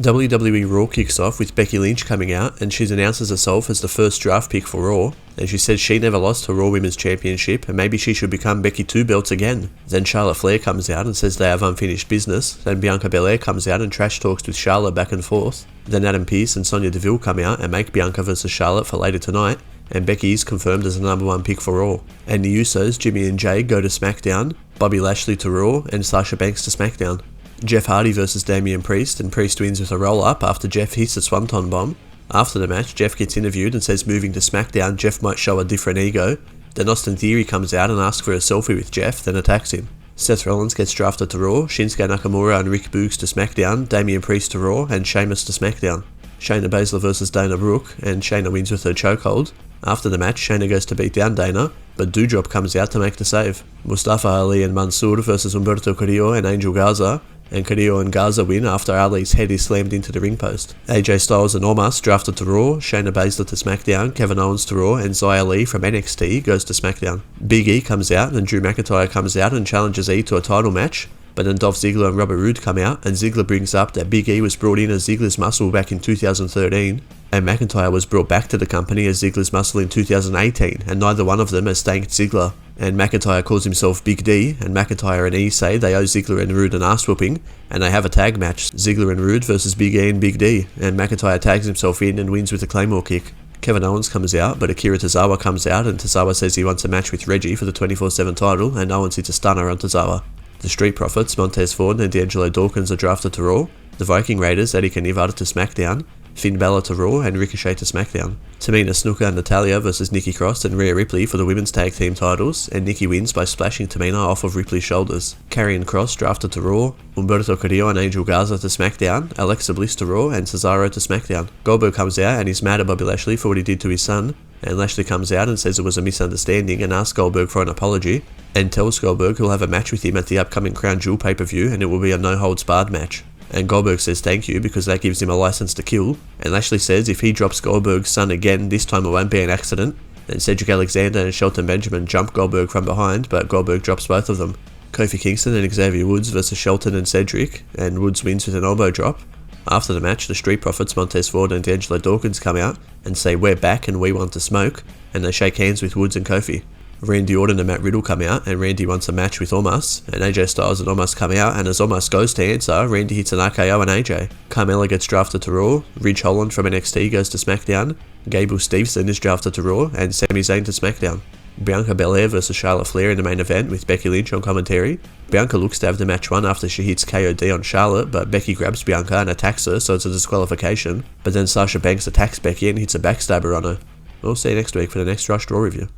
WWE Raw kicks off with Becky Lynch coming out, and she announces herself as the first draft pick for Raw, and she says she never lost her Raw Women's Championship and maybe she should become Becky Two Belts again. Then Charlotte Flair comes out and says they have unfinished business, then Bianca Belair comes out and trash talks with Charlotte back and forth. Then Adam Pearce and Sonya Deville come out and make Bianca vs Charlotte for later tonight, and Becky is confirmed as the number one pick for Raw. And the Usos, Jimmy and Jay, go to SmackDown, Bobby Lashley to Raw, and Sasha Banks to SmackDown. Jeff Hardy vs Damian Priest, and Priest wins with a roll-up after Jeff hits a Swanton Bomb. After the match, Jeff gets interviewed and says moving to SmackDown, Jeff might show a different ego. Then Austin Theory comes out and asks for a selfie with Jeff, then attacks him. Seth Rollins gets drafted to Raw, Shinsuke Nakamura and Rick Boogs to SmackDown, Damian Priest to Raw, and Sheamus to SmackDown. Shayna Baszler vs Dana Brooke, and Shayna wins with her chokehold. After the match, Shayna goes to beat down Dana, but Doudrop comes out to make the save. Mustafa Ali and Mansoor vs Humberto Carrillo and Angel Garza, and Carrillo and Garza win after Ali's head is slammed into the ring post. AJ Styles and Omos drafted to Raw, Shayna Baszler to SmackDown, Kevin Owens to Raw, and Xia Li from NXT goes to SmackDown. Big E comes out and Drew McIntyre comes out and challenges E to a title match, but then Dolph Ziggler and Robert Roode come out, and Ziggler brings up that Big E was brought in as Ziggler's muscle back in 2013, and McIntyre was brought back to the company as Ziggler's muscle in 2018, and neither one of them has thanked Ziggler. And McIntyre calls himself Big D, and McIntyre and E say they owe Ziggler and Roode an ass whooping, and they have a tag match, Ziggler and Roode versus Big E and Big D, and McIntyre tags himself in and wins with a Claymore kick. Kevin Owens comes out, but Akira Tozawa comes out, and Tozawa says he wants a match with Reggie for the 24/7 title, and Owens hits a stunner on Tozawa. The Street Profits, Montez Ford and D'Angelo Dawkins are drafted to Raw, the Viking Raiders, Eddie Kanivar to SmackDown, Finn Balor to Raw, and Ricochet to SmackDown. Tamina, Snuka and Natalya versus Nicki Cross and Rhea Ripley for the women's tag team titles, and Nicki wins by splashing Tamina off of Ripley's shoulders. Karrion Kross drafted to Raw, Humberto Carrillo and Angel Garza to SmackDown, Alexa Bliss to Raw, and Cesaro to SmackDown. Goldberg comes out and is mad at Bobby Lashley for what he did to his son, and Lashley comes out and says it was a misunderstanding and asks Goldberg for an apology, and tells Goldberg he'll have a match with him at the upcoming Crown Jewel pay-per-view and it will be a no-holds-barred match. And Goldberg says thank you because that gives him a license to kill, and Lashley says if he drops Goldberg's son again, this time it won't be an accident, and Cedric Alexander and Shelton Benjamin jump Goldberg from behind, but Goldberg drops both of them. Kofi Kingston and Xavier Woods versus Shelton and Cedric, and Woods wins with an elbow drop. After the match, the Street Profits, Montez Ford and D'Angelo Dawkins come out and say we're back and we want to smoke, and they shake hands with Woods and Kofi. Randy Orton and Matt Riddle come out, and Randy wants a match with Omos, and AJ Styles and Omos come out, and as Omos goes to answer, Randy hits an RKO on AJ. Carmella gets drafted to Raw, Ridge Holland from NXT goes to SmackDown, Gable Steveson is drafted to Raw, and Sami Zayn to SmackDown. Bianca Belair versus Charlotte Flair in the main event with Becky Lynch on commentary. Bianca looks to have the match won after she hits KOD on Charlotte, but Becky grabs Bianca and attacks her, so it's a disqualification, but then Sasha Banks attacks Becky and hits a backstabber on her. We'll see you next week for the next Rush Raw review.